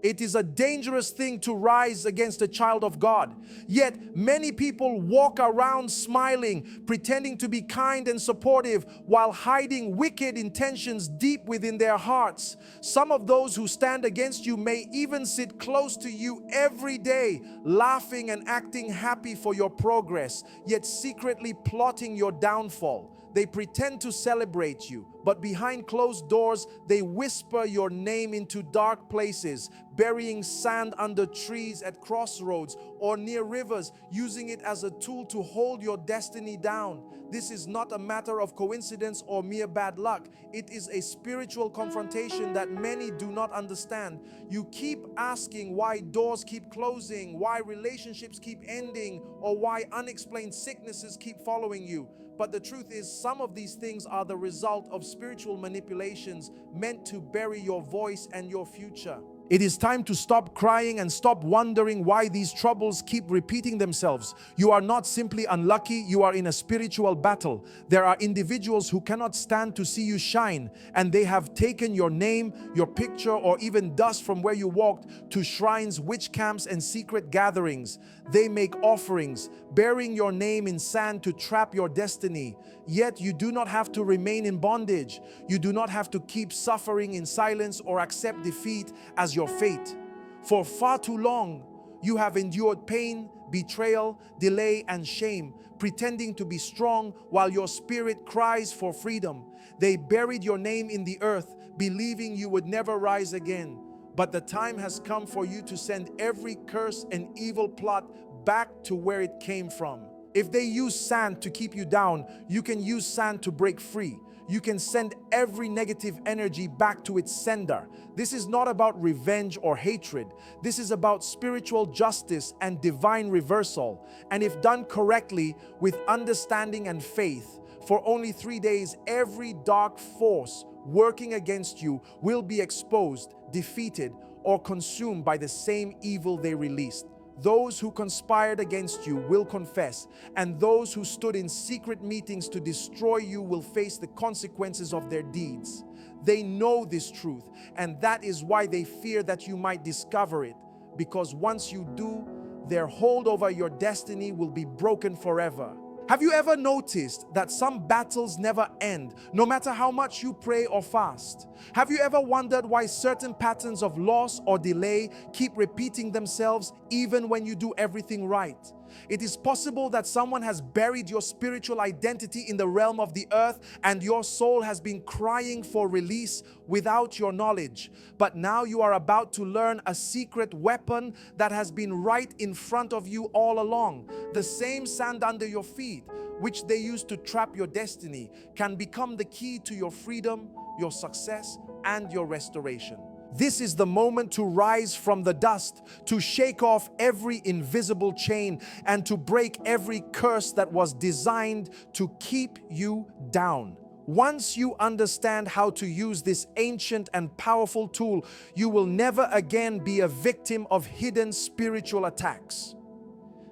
It is a dangerous thing to rise against a child of God. Yet many people walk around smiling, pretending to be kind and supportive while hiding wicked intentions deep within their hearts. Some of those who stand against you may even sit close to you every day, laughing and acting happy for your progress, yet secretly plotting your downfall. They pretend to celebrate you, but behind closed doors, they whisper your name into dark places, burying sand under trees at crossroads or near rivers, using it as a tool to hold your destiny down. This is not a matter of coincidence or mere bad luck. It is a spiritual confrontation that many do not understand. You keep asking why doors keep closing, why relationships keep ending, or why unexplained sicknesses keep following you. But the truth is, some of these things are the result of spiritual manipulations meant to bury your voice and your future. It is time to stop crying and stop wondering why these troubles keep repeating themselves. You are not simply unlucky, you are in a spiritual battle. There are individuals who cannot stand to see you shine, and they have taken your name, your picture, or even dust from where you walked to shrines, witch camps, and secret gatherings. They make offerings, burying your name in sand to trap your destiny. Yet you do not have to remain in bondage. You do not have to keep suffering in silence or accept defeat as your fate. For far too long, you have endured pain, betrayal, delay, and shame, pretending to be strong while your spirit cries for freedom. They buried your name in the earth, believing you would never rise again. But the time has come for you to send every curse and evil plot back to where it came from. If they use sand to keep you down, you can use sand to break free. You can send every negative energy back to its sender. This is not about revenge or hatred. This is about spiritual justice and divine reversal. And if done correctly, with understanding and faith, for only 3 days, every dark force working against you will be exposed, defeated, or consumed by the same evil they released. Those who conspired against you will confess, and those who stood in secret meetings to destroy you will face the consequences of their deeds. They know this truth, and that is why they fear that you might discover it, because once you do, their hold over your destiny will be broken forever. Have you ever noticed that some battles never end, no matter how much you pray or fast? Have you ever wondered why certain patterns of loss or delay keep repeating themselves even when you do everything right? It is possible that someone has buried your spiritual identity in the realm of the earth, and your soul has been crying for release without your knowledge. But now you are about to learn a secret weapon that has been right in front of you all along. The same sand under your feet, which they used to trap your destiny, can become the key to your freedom, your success, and your restoration. This is the moment to rise from the dust, to shake off every invisible chain, and to break every curse that was designed to keep you down. Once you understand how to use this ancient and powerful tool, you will never again be a victim of hidden spiritual attacks.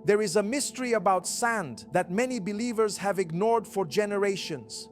There is a mystery about sand that many believers have ignored for generations.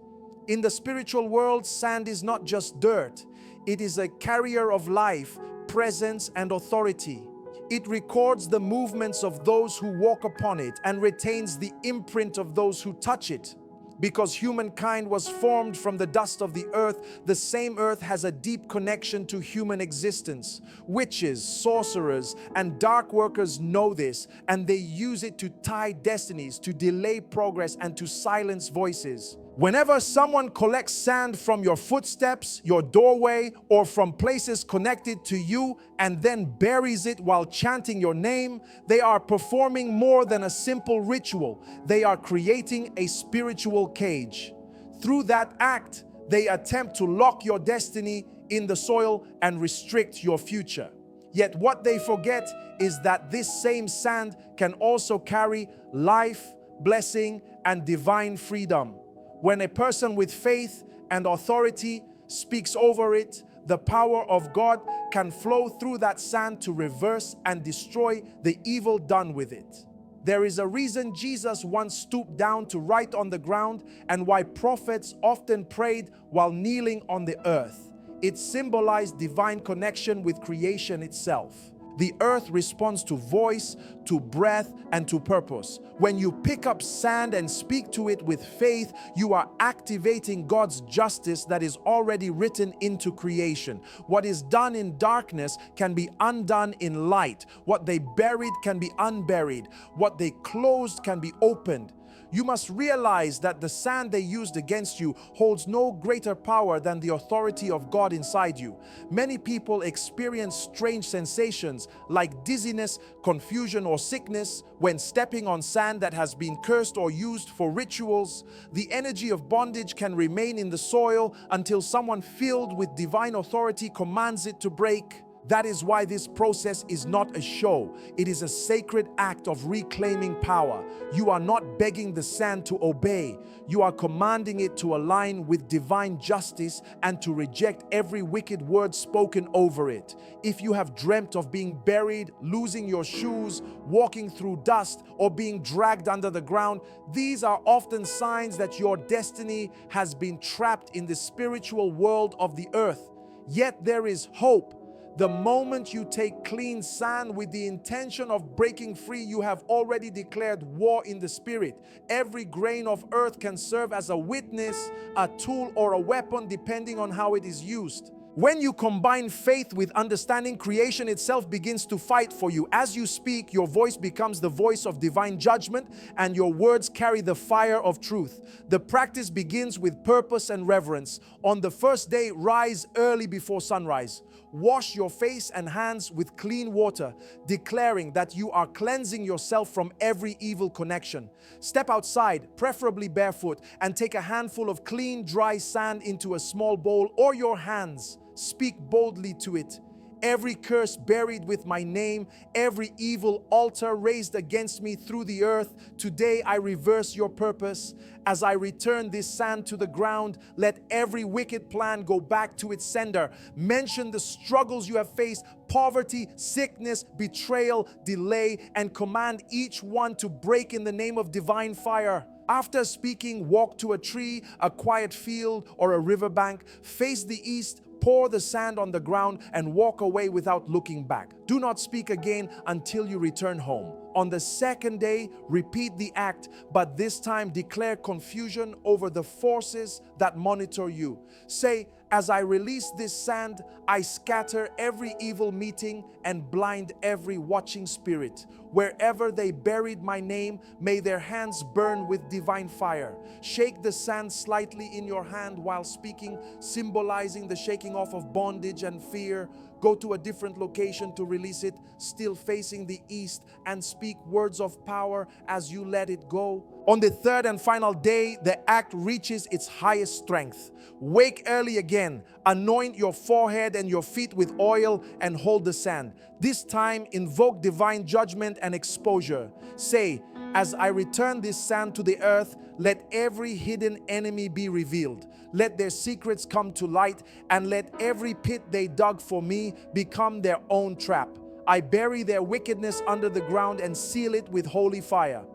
In the spiritual world, sand is not just dirt. It is a carrier of life, presence, and authority. It records the movements of those who walk upon it and retains the imprint of those who touch it. Because humankind was formed from the dust of the earth, the same earth has a deep connection to human existence. Witches, sorcerers, and dark workers know this, and they use it to tie destinies, to delay progress, and to silence voices. Whenever someone collects sand from your footsteps, your doorway, or from places connected to you and then buries it while chanting your name, they are performing more than a simple ritual. They are creating a spiritual cage. Through that act, they attempt to lock your destiny in the soil and restrict your future. Yet what they forget is that this same sand can also carry life, blessing, and divine freedom. When a person with faith and authority speaks over it, the power of God can flow through that sand to reverse and destroy the evil done with it. There is a reason Jesus once stooped down to write on the ground, and why prophets often prayed while kneeling on the earth. It symbolized divine connection with creation itself. The earth responds to voice, to breath, and to purpose. When you pick up sand and speak to it with faith, you are activating God's justice that is already written into creation. What is done in darkness can be undone in light. What they buried can be unburied. What they closed can be opened. You must realize that the sand they used against you holds no greater power than the authority of God inside you. Many people experience strange sensations like dizziness, confusion, or sickness when stepping on sand that has been cursed or used for rituals. The energy of bondage can remain in the soil until someone filled with divine authority commands it to break. That is why this process is not a show. It is a sacred act of reclaiming power. You are not begging the sand to obey. You are commanding it to align with divine justice and to reject every wicked word spoken over it. If you have dreamt of being buried, losing your shoes, walking through dust, or being dragged under the ground, these are often signs that your destiny has been trapped in the spiritual world of the earth. Yet there is hope. The moment you take clean sand with the intention of breaking free, you have already declared war in the spirit. Every grain of earth can serve as a witness, a tool, or a weapon, depending on how it is used. When you combine faith with understanding, creation itself begins to fight for you. As you speak, your voice becomes the voice of divine judgment, and your words carry the fire of truth. The practice begins with purpose and reverence. On the first day, rise early before sunrise. Wash your face and hands with clean water, declaring that you are cleansing yourself from every evil connection. Step outside, preferably barefoot, and take a handful of clean, dry sand into a small bowl or your hands. Speak boldly to it. Every curse buried with my name, every evil altar raised against me through the earth, today I reverse your purpose. As I return this sand to the ground, let every wicked plan go back to its sender. Mention the struggles you have faced, poverty, sickness, betrayal, delay, and command each one to break in the name of divine fire. After speaking, walk to a tree, a quiet field, or a riverbank. Face the east, pour the sand on the ground, and walk away without looking back. Do not speak again until you return home. On the second day, repeat the act, but this time declare confusion over the forces that monitor you. Say, as I release this sand, I scatter every evil meeting and blind every watching spirit. Wherever they buried my name, may their hands burn with divine fire. Shake the sand slightly in your hand while speaking, symbolizing the shaking off of bondage and fear. Go to a different location to release it, still facing the east, and speak words of power as you let it go. On the third and final day, the act reaches its highest strength. Wake early again, anoint your forehead and your feet with oil, and hold the sand. This time, invoke divine judgment and exposure. Say, as I return this sand to the earth, let every hidden enemy be revealed. Let their secrets come to light, and let every pit they dug for me become their own trap. I bury their wickedness under the ground and seal it with holy fire.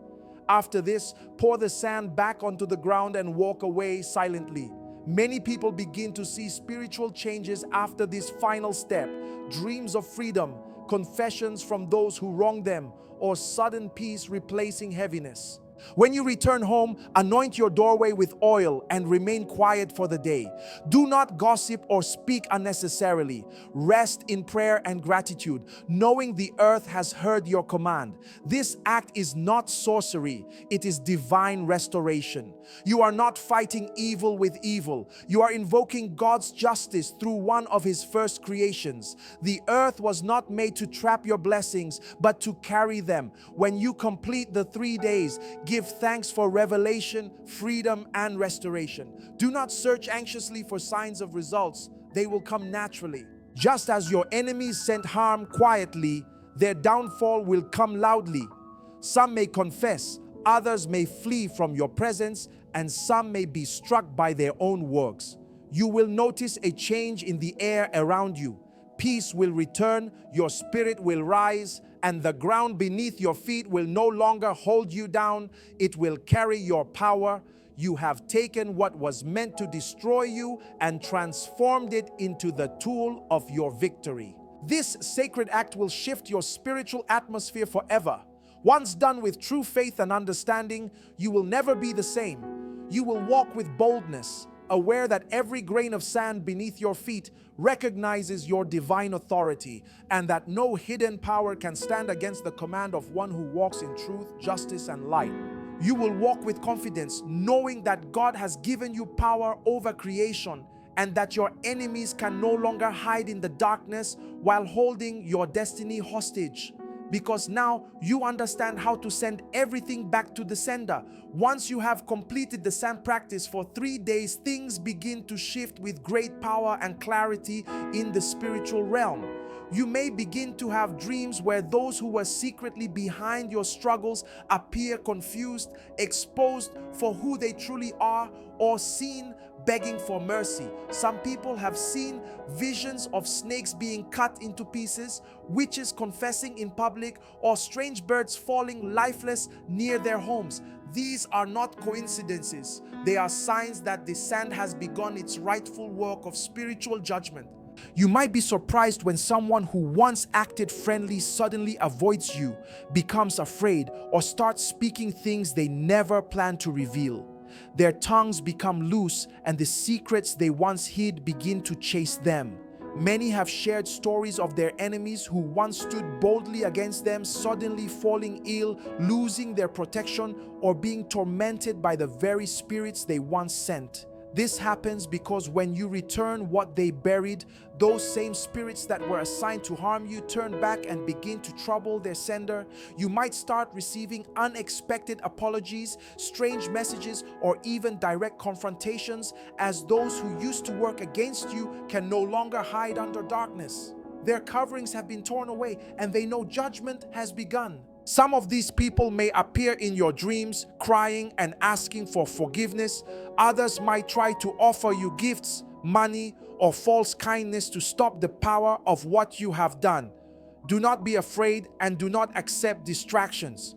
After this, pour the sand back onto the ground and walk away silently. Many people begin to see spiritual changes after this final step. Dreams of freedom, confessions from those who wronged them, or sudden peace replacing heaviness. When you return home, anoint your doorway with oil and remain quiet for the day. Do not gossip or speak unnecessarily. Rest in prayer and gratitude, knowing the earth has heard your command. This act is not sorcery, it is divine restoration. You are not fighting evil with evil. You are invoking God's justice through one of His first creations. The earth was not made to trap your blessings, but to carry them. When you complete the 3 days, give thanks for revelation, freedom, and restoration. Do not search anxiously for signs of results. They will come naturally. Just as your enemies sent harm quietly, their downfall will come loudly. Some may confess, others may flee from your presence, and some may be struck by their own works. You will notice a change in the air around you. Peace will return, your spirit will rise, and the ground beneath your feet will no longer hold you down. It will carry your power. You have taken what was meant to destroy you and transformed it into the tool of your victory. This sacred act will shift your spiritual atmosphere forever. Once done with true faith and understanding, you will never be the same. You will walk with boldness, aware that every grain of sand beneath your feet recognizes your divine authority, and that no hidden power can stand against the command of one who walks in truth, justice, and light. You will walk with confidence, knowing that God has given you power over creation, and that your enemies can no longer hide in the darkness while holding your destiny hostage. Because now you understand how to send everything back to the sender. Once you have completed the sand practice for 3 days, things begin to shift with great power and clarity in the spiritual realm. You may begin to have dreams where those who were secretly behind your struggles appear confused, exposed for who they truly are, or seen begging for mercy. Some people have seen visions of snakes being cut into pieces, witches confessing in public, or strange birds falling lifeless near their homes. These are not coincidences. They are signs that the sand has begun its rightful work of spiritual judgment. You might be surprised when someone who once acted friendly suddenly avoids you, becomes afraid, or starts speaking things they never planned to reveal. Their tongues become loose, and the secrets they once hid begin to chase them. Many have shared stories of their enemies who once stood boldly against them, suddenly falling ill, losing their protection, or being tormented by the very spirits they once sent. This happens because when you return what they buried, those same spirits that were assigned to harm you turn back and begin to trouble their sender. You might start receiving unexpected apologies, strange messages, or even direct confrontations, as those who used to work against you can no longer hide under darkness. Their coverings have been torn away, and they know judgment has begun. Some of these people may appear in your dreams, crying and asking for forgiveness. Others might try to offer you gifts, money, or false kindness to stop the power of what you have done. Do not be afraid, and do not accept distractions.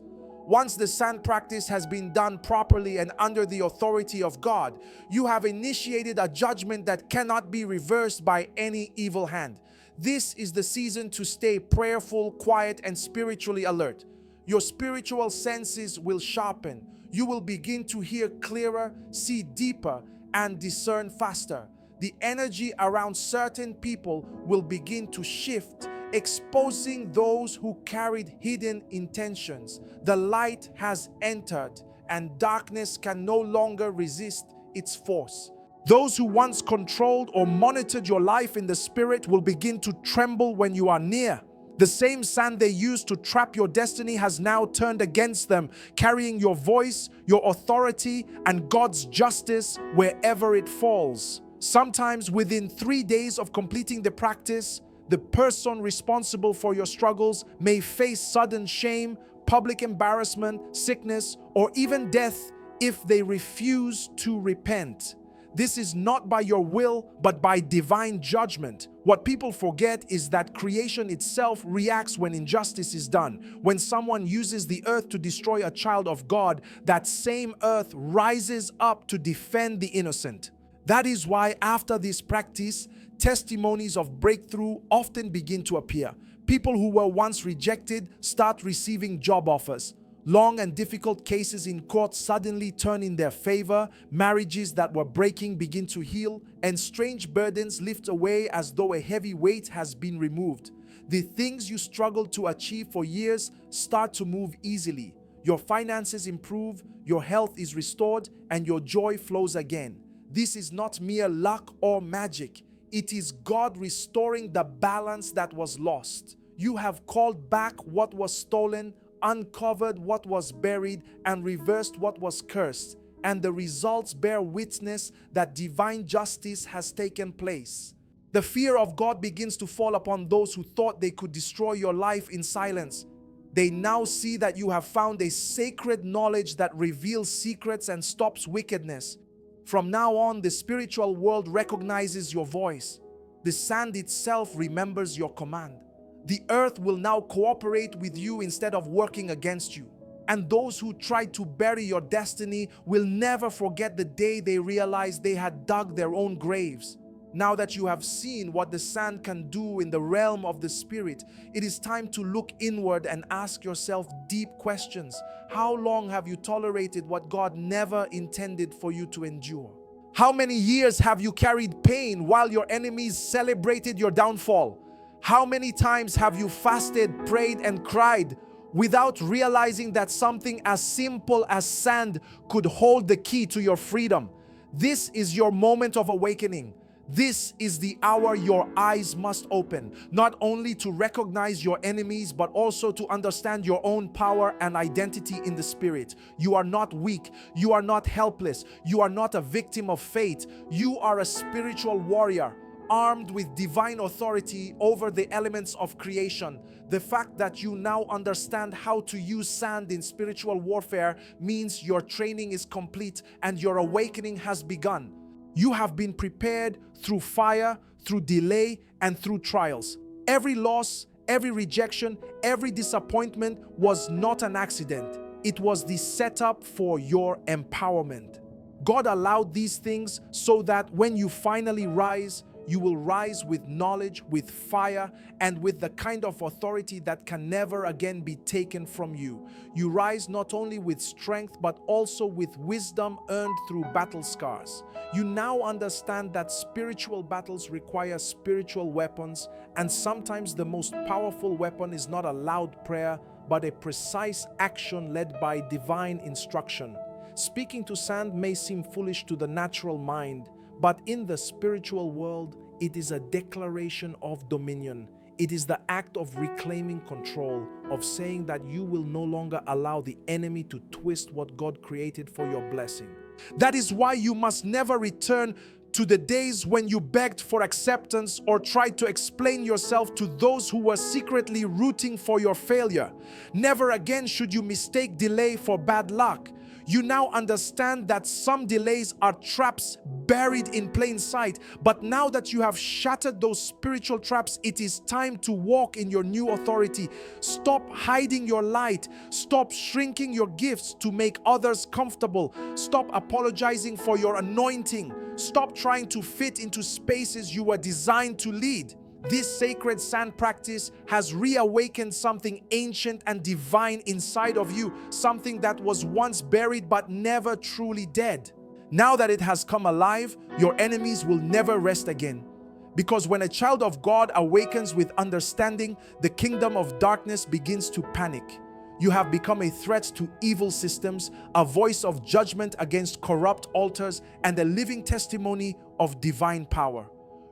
Once the sand practice has been done properly and under the authority of God, you have initiated a judgment that cannot be reversed by any evil hand. This is the season to stay prayerful, quiet, and spiritually alert. Your spiritual senses will sharpen. You will begin to hear clearer, see deeper, and discern faster. The energy around certain people will begin to shift, exposing those who carried hidden intentions. The light has entered, and darkness can no longer resist its force. Those who once controlled or monitored your life in the spirit will begin to tremble when you are near. The same sand they used to trap your destiny has now turned against them, carrying your voice, your authority, and God's justice wherever it falls. Sometimes within 3 days of completing the practice, the person responsible for your struggles may face sudden shame, public embarrassment, sickness, or even death if they refuse to repent. This is not by your will, but by divine judgment. What people forget is that creation itself reacts when injustice is done. When someone uses the earth to destroy a child of God, that same earth rises up to defend the innocent. That is why after this practice, testimonies of breakthrough often begin to appear. People who were once rejected start receiving job offers. Long and difficult cases in court suddenly turn in their favor, marriages that were breaking begin to heal, and strange burdens lift away as though a heavy weight has been removed. The things you struggled to achieve for years start to move easily. Your finances improve, your health is restored, and your joy flows again. This is not mere luck or magic. It is God restoring the balance that was lost. You have called back what was stolen, uncovered what was buried, and reversed what was cursed, and the results bear witness that divine justice has taken place. The fear of God begins to fall upon those who thought they could destroy your life in silence. They now see that you have found a sacred knowledge that reveals secrets and stops wickedness. From now on, the spiritual world recognizes your voice. The sand itself remembers your command. The earth will now cooperate with you instead of working against you. And those who tried to bury your destiny will never forget the day they realized they had dug their own graves. Now that you have seen what the sand can do in the realm of the spirit, it is time to look inward and ask yourself deep questions. How long have you tolerated what God never intended for you to endure? How many years have you carried pain while your enemies celebrated your downfall? How many times have you fasted, prayed, and cried without realizing that something as simple as sand could hold the key to your freedom? This is your moment of awakening. This is the hour your eyes must open, not only to recognize your enemies, but also to understand your own power and identity in the Spirit. You are not weak. You are not helpless. You are not a victim of fate. You are a spiritual warrior, armed with divine authority over the elements of creation. The fact that you now understand how to use sand in spiritual warfare means your training is complete and your awakening has begun. You have been prepared through fire, through delay, and through trials. Every loss, every rejection, every disappointment was not an accident. It was the setup for your empowerment. God allowed these things so that when you finally rise, you will rise with knowledge, with fire, and with the kind of authority that can never again be taken from you. You rise not only with strength, but also with wisdom earned through battle scars. You now understand that spiritual battles require spiritual weapons, and sometimes the most powerful weapon is not a loud prayer, but a precise action led by divine instruction. Speaking to sand may seem foolish to the natural mind, but in the spiritual world, it is a declaration of dominion. It is the act of reclaiming control, of saying that you will no longer allow the enemy to twist what God created for your blessing. That is why you must never return to the days when you begged for acceptance or tried to explain yourself to those who were secretly rooting for your failure. Never again should you mistake delay for bad luck. You now understand that some delays are traps buried in plain sight. But now that you have shattered those spiritual traps, it is time to walk in your new authority. Stop hiding your light. Stop shrinking your gifts to make others comfortable. Stop apologizing for your anointing. Stop trying to fit into spaces you were designed to lead. This sacred sand practice has reawakened something ancient and divine inside of you, something that was once buried but never truly dead. Now that it has come alive, your enemies will never rest again. Because when a child of God awakens with understanding, the kingdom of darkness begins to panic. You have become a threat to evil systems, a voice of judgment against corrupt altars, and a living testimony of divine power.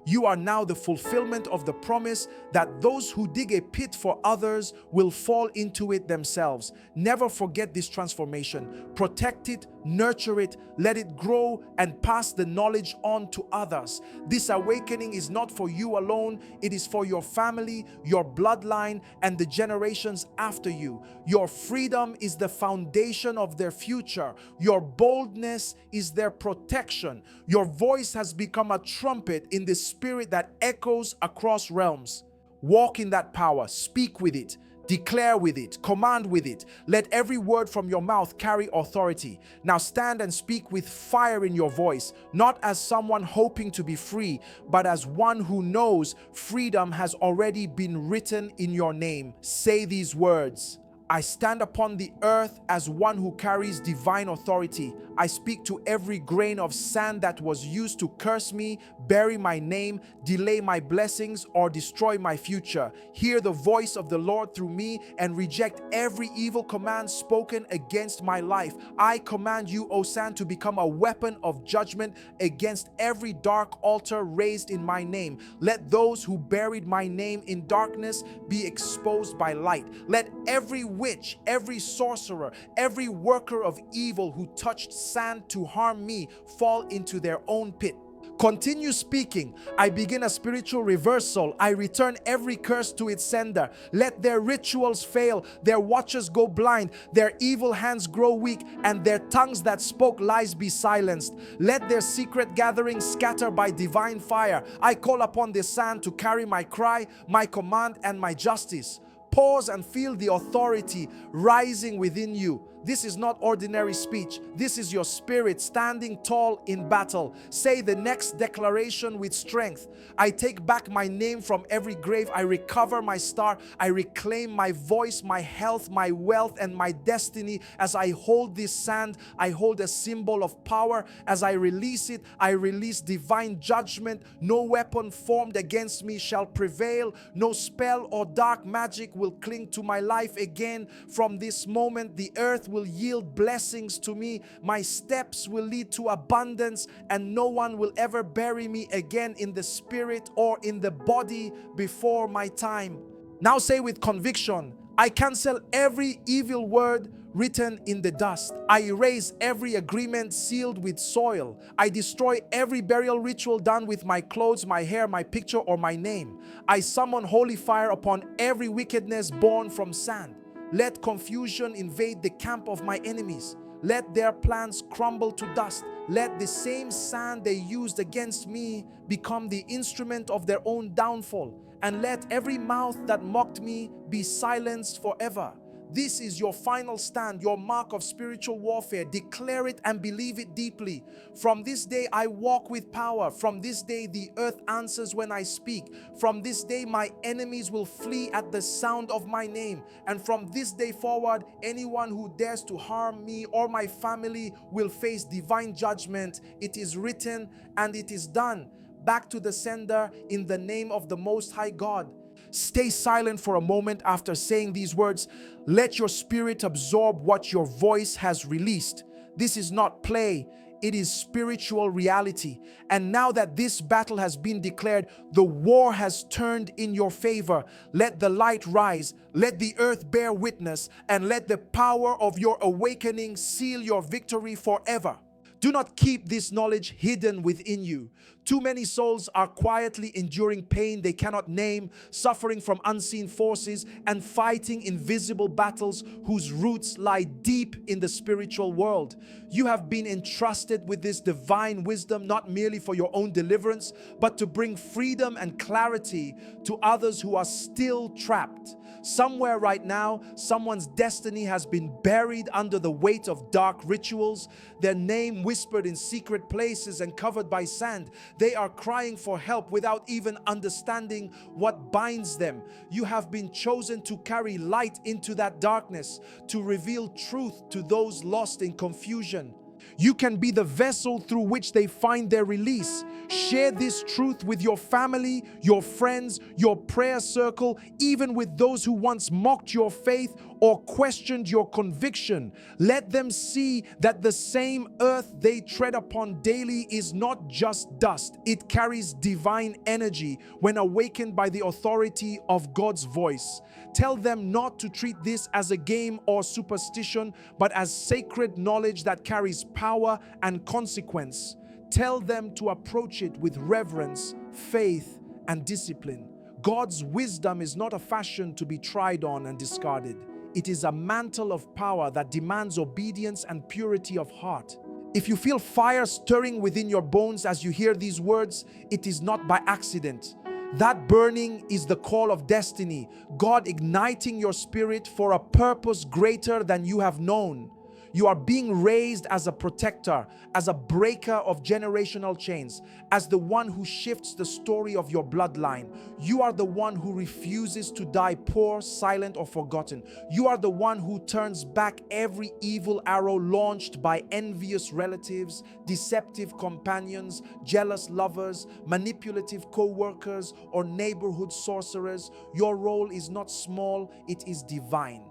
You are now the fulfillment of the promise that those who dig a pit for others will fall into it themselves. Never forget this transformation. Protect it, nurture it, let it grow, and pass the knowledge on to others. This awakening is not for you alone. It is for your family, your bloodline, and the generations after you. Your freedom is the foundation of their future. Your boldness is their protection. Your voice has become a trumpet in the spirit that echoes across realms. Walk in that power. Speak with it. Declare with it, command with it. Let every word from your mouth carry authority. Now stand and speak with fire in your voice, not as someone hoping to be free, but as one who knows freedom has already been written in your name. Say these words. I stand upon the earth as one who carries divine authority. I speak to every grain of sand that was used to curse me, bury my name, delay my blessings, or destroy my future. Hear the voice of the Lord through me and reject every evil command spoken against my life. I command you, O sand, to become a weapon of judgment against every dark altar raised in my name. Let those who buried my name in darkness be exposed by light. Let every witch, every sorcerer, every worker of evil who touched sand to harm me fall into their own pit. Continue speaking. I begin a spiritual reversal. I return every curse to its sender. Let their rituals fail, their watchers go blind, their evil hands grow weak, and their tongues that spoke lies be silenced. Let their secret gatherings scatter by divine fire. I call upon the sand to carry my cry, my command, and my justice. Pause and feel the authority rising within you. This is not ordinary speech. This is your spirit standing tall in battle. Say the next declaration with strength. I take back my name from every grave. I recover my star. I reclaim my voice, my health, my wealth, and my destiny. As I hold this sand, I hold a symbol of power. As I release it, I release divine judgment. No weapon formed against me shall prevail. No spell or dark magic will cling to my life again. From this moment, the earth will yield blessings to me. My steps will lead to abundance, and no one will ever bury me again in the spirit or in the body before my time. Now say with conviction, I cancel every evil word written in the dust. I erase every agreement sealed with soil. I destroy every burial ritual done with my clothes, my hair, my picture, or my name. I summon holy fire upon every wickedness born from sand. Let confusion invade the camp of my enemies. Let their plans crumble to dust. Let the same sand they used against me become the instrument of their own downfall. And let every mouth that mocked me be silenced forever. This is your final stand, your mark of spiritual warfare. Declare it and believe it deeply. From this day, I walk with power. From this day, the earth answers when I speak. From this day, my enemies will flee at the sound of my name. And from this day forward, anyone who dares to harm me or my family will face divine judgment. It is written and it is done. Back to the sender in the name of the Most High God. Stay silent for a moment after saying these words. Let your spirit absorb what your voice has released. This is not play, it is spiritual reality. And now that this battle has been declared, the war has turned in your favor. Let the light rise, let the earth bear witness, and let the power of your awakening seal your victory forever. Do not keep this knowledge hidden within you. Too many souls are quietly enduring pain they cannot name, suffering from unseen forces, and fighting invisible battles whose roots lie deep in the spiritual world. You have been entrusted with this divine wisdom not merely for your own deliverance, but to bring freedom and clarity to others who are still trapped. Somewhere right now, someone's destiny has been buried under the weight of dark rituals, their name whispered in secret places and covered by sand. They are crying for help without even understanding what binds them. You have been chosen to carry light into that darkness, to reveal truth to those lost in confusion. You can be the vessel through which they find their release. Share this truth with your family, your friends, your prayer circle, even with those who once mocked your faith or questioned your conviction. Let them see that the same earth they tread upon daily is not just dust. It carries divine energy when awakened by the authority of God's voice. Tell them not to treat this as a game or superstition, but as sacred knowledge that carries power and consequence. Tell them to approach it with reverence, faith, and discipline. God's wisdom is not a fashion to be tried on and discarded. It is a mantle of power that demands obedience and purity of heart. If you feel fire stirring within your bones as you hear these words, it is not by accident. That burning is the call of destiny, God igniting your spirit for a purpose greater than you have known. You are being raised as a protector, as a breaker of generational chains, as the one who shifts the story of your bloodline. You are the one who refuses to die poor, silent, or forgotten. You are the one who turns back every evil arrow launched by envious relatives, deceptive companions, jealous lovers, manipulative co-workers, or neighborhood sorcerers. Your role is not small, it is divine.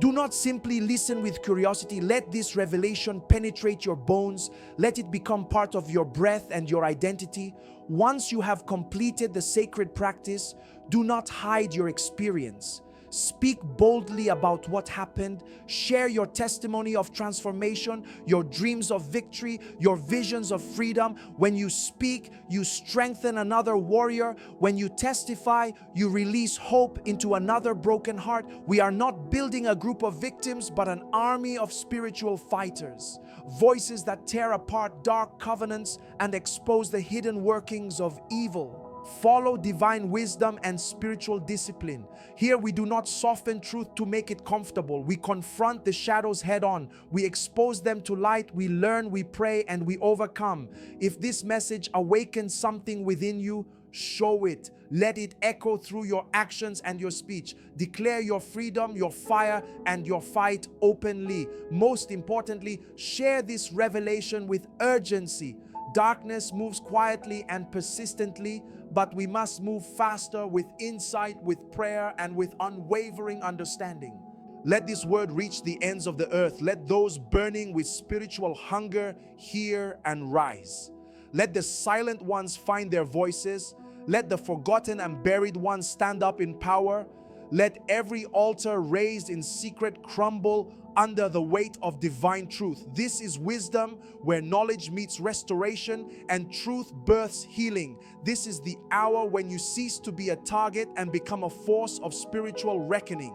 Do not simply listen with curiosity. Let this revelation penetrate your bones. Let it become part of your breath and your identity. Once you have completed the sacred practice, do not hide your experience. Speak boldly about what happened. Share your testimony of transformation, your dreams of victory, your visions of freedom. When you speak, you strengthen another warrior. When you testify, you release hope into another broken heart. We are not building a group of victims, but an army of spiritual fighters. Voices that tear apart dark covenants and expose the hidden workings of evil. Follow divine wisdom and spiritual discipline. Here we do not soften truth to make it comfortable. We confront the shadows head on. We expose them to light. We learn, we pray, and we overcome. If this message awakens something within you, show it. Let it echo through your actions and your speech. Declare your freedom, your fire, and your fight openly. Most importantly, share this revelation with urgency. Darkness moves quietly and persistently, but we must move faster with insight, with prayer, and with unwavering understanding. Let this word reach the ends of the earth. Let those burning with spiritual hunger hear and rise. Let the silent ones find their voices. Let the forgotten and buried ones stand up in power. Let every altar raised in secret crumble under the weight of divine truth. This is wisdom, where knowledge meets restoration and truth births healing. This is the hour when you cease to be a target and become a force of spiritual reckoning.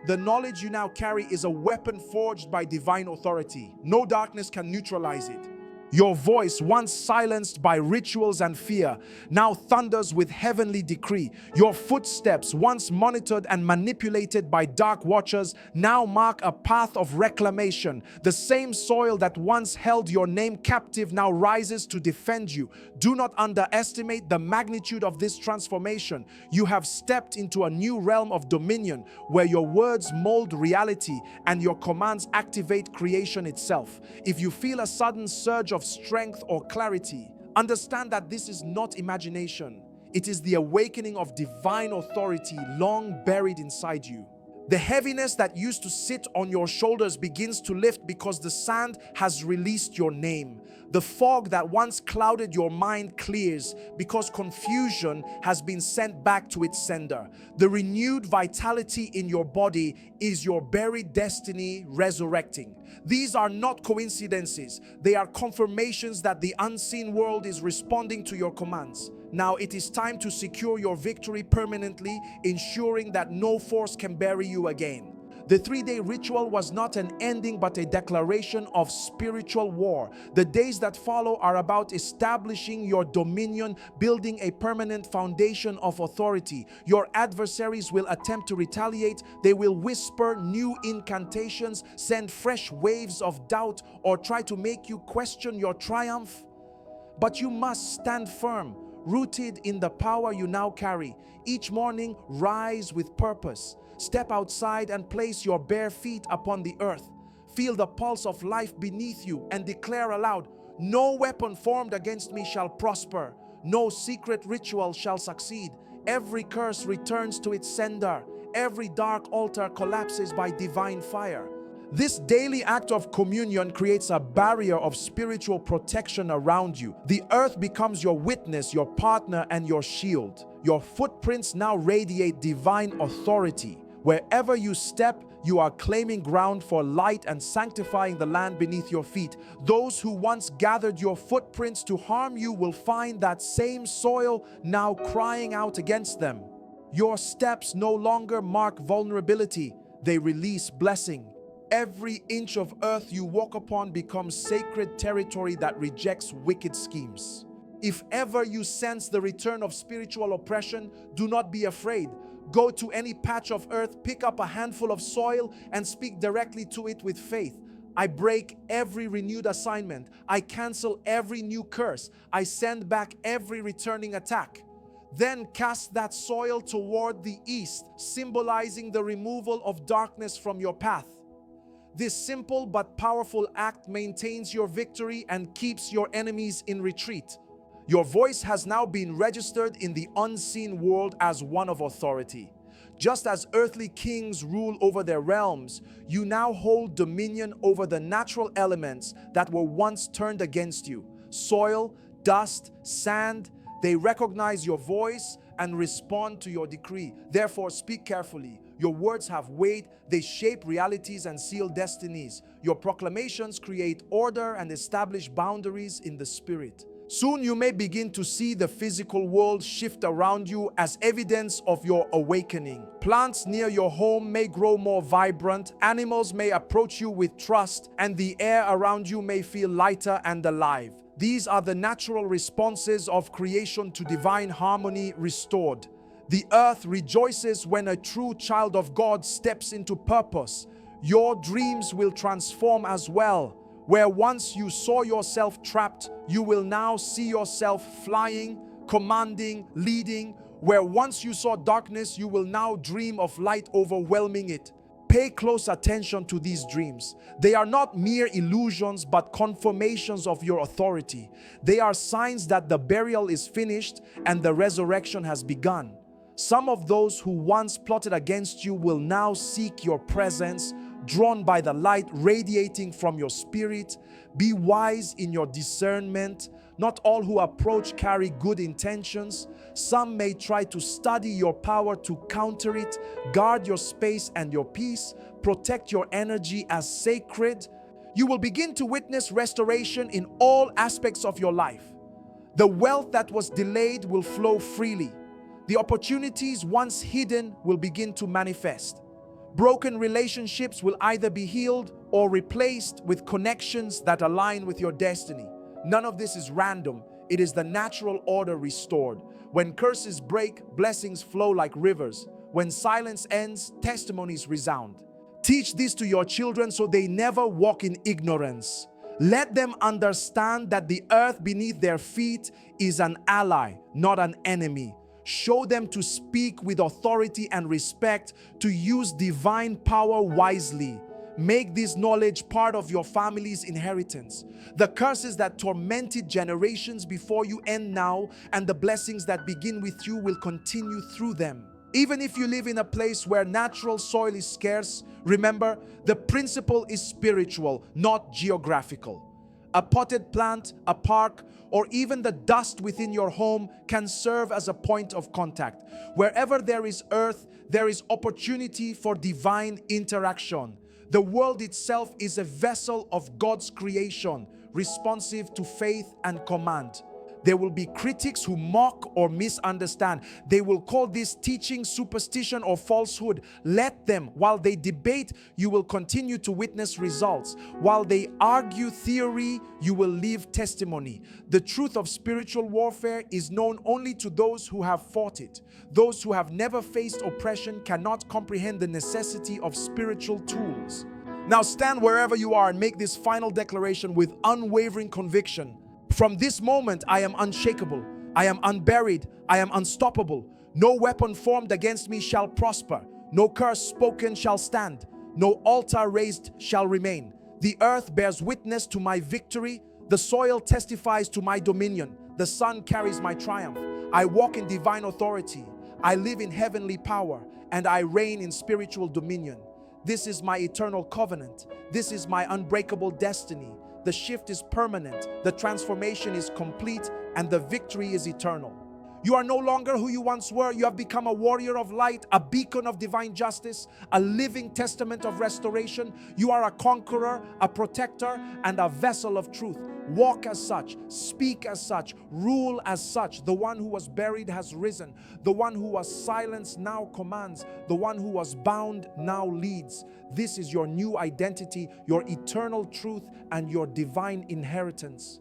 The knowledge you now carry is a weapon forged by divine authority. No darkness can neutralize it. Your voice, once silenced by rituals and fear, now thunders with heavenly decree. Your footsteps, once monitored and manipulated by dark watchers, now mark a path of reclamation. The same soil that once held your name captive now rises to defend you. Do not underestimate the magnitude of this transformation. You have stepped into a new realm of dominion, where your words mold reality and your commands activate creation itself. If you feel a sudden surge of strength or clarity, understand that this is not imagination. It is the awakening of divine authority long buried inside you. The heaviness that used to sit on your shoulders begins to lift because the sand has released your name. The fog that once clouded your mind clears because confusion has been sent back to its sender. The renewed vitality in your body is your buried destiny resurrecting. These are not coincidences. They are confirmations that the unseen world is responding to your commands. Now it is time to secure your victory permanently, ensuring that no force can bury you again. The 3-day ritual was not an ending but a declaration of spiritual war. The days that follow are about establishing your dominion, building a permanent foundation of authority. Your adversaries will attempt to retaliate. They will whisper new incantations, send fresh waves of doubt, or try to make you question your triumph. But you must stand firm, rooted in the power you now carry. Each morning, rise with purpose. Step outside and place your bare feet upon the earth. Feel the pulse of life beneath you and declare aloud, "No weapon formed against me shall prosper. No secret ritual shall succeed. Every curse returns to its sender. Every dark altar collapses by divine fire." This daily act of communion creates a barrier of spiritual protection around you. The earth becomes your witness, your partner, and your shield. Your footprints now radiate divine authority. Wherever you step, you are claiming ground for light and sanctifying the land beneath your feet. Those who once gathered your footprints to harm you will find that same soil now crying out against them. Your steps no longer mark vulnerability, they release blessing. Every inch of earth you walk upon becomes sacred territory that rejects wicked schemes. If ever you sense the return of spiritual oppression, do not be afraid. Go to any patch of earth, pick up a handful of soil, and speak directly to it with faith. I break every renewed assignment. I cancel every new curse. I send back every returning attack. Then cast that soil toward the east, symbolizing the removal of darkness from your path. This simple but powerful act maintains your victory and keeps your enemies in retreat. Your voice has now been registered in the unseen world as one of authority. Just as earthly kings rule over their realms, you now hold dominion over the natural elements that were once turned against you. Soil, dust, sand, they recognize your voice and respond to your decree. Therefore, speak carefully. Your words have weight, they shape realities and seal destinies. Your proclamations create order and establish boundaries in the spirit. Soon you may begin to see the physical world shift around you as evidence of your awakening. Plants near your home may grow more vibrant, animals may approach you with trust, and the air around you may feel lighter and alive. These are the natural responses of creation to divine harmony restored. The earth rejoices when a true child of God steps into purpose. Your dreams will transform as well. Where once you saw yourself trapped, you will now see yourself flying, commanding, leading. Where once you saw darkness, you will now dream of light overwhelming it. Pay close attention to these dreams. They are not mere illusions, but confirmations of your authority. They are signs that the burial is finished and the resurrection has begun. Some of those who once plotted against you will now seek your presence, drawn by the light radiating from your spirit. Be wise in your discernment. Not all who approach carry good intentions. Some may try to study your power to counter it. Guard your space and your peace. Protect your energy as sacred. You will begin to witness restoration in all aspects of your life. The wealth that was delayed will flow freely. The opportunities once hidden will begin to manifest. Broken relationships will either be healed or replaced with connections that align with your destiny. None of this is random. It is the natural order restored. When curses break, blessings flow like rivers. When silence ends, testimonies resound. Teach this to your children so they never walk in ignorance. Let them understand that the earth beneath their feet is an ally, not an enemy. Show them to speak with authority and respect, to use divine power wisely. Make this knowledge part of your family's inheritance. The curses that tormented generations before you end now, and the blessings that begin with you will continue through them. Even if you live in a place where natural soil is scarce, remember, the principle is spiritual, not geographical. A potted plant, a park, or even the dust within your home can serve as a point of contact. Wherever there is earth, there is opportunity for divine interaction. The world itself is a vessel of God's creation, responsive to faith and command. There will be critics who mock or misunderstand. They will call this teaching superstition or falsehood. Let them. While they debate, you will continue to witness results. While they argue theory, you will leave testimony. The truth of spiritual warfare is known only to those who have fought it. Those who have never faced oppression cannot comprehend the necessity of spiritual tools. Now stand wherever you are and make this final declaration with unwavering conviction. From this moment, I am unshakable. I am unburied. I am unstoppable. No weapon formed against me shall prosper. No curse spoken shall stand. No altar raised shall remain. The earth bears witness to my victory. The soil testifies to my dominion. The sun carries my triumph. I walk in divine authority. I live in heavenly power, and I reign in spiritual dominion. This is my eternal covenant. This is my unbreakable destiny. The shift is permanent, the transformation is complete, and the victory is eternal. You are no longer who you once were. You have become a warrior of light, a beacon of divine justice, a living testament of restoration. You are a conqueror, a protector, and a vessel of truth. Walk as such, speak as such, rule as such. The one who was buried has risen. The one who was silenced now commands. The one who was bound now leads. This is your new identity, your eternal truth, and your divine inheritance.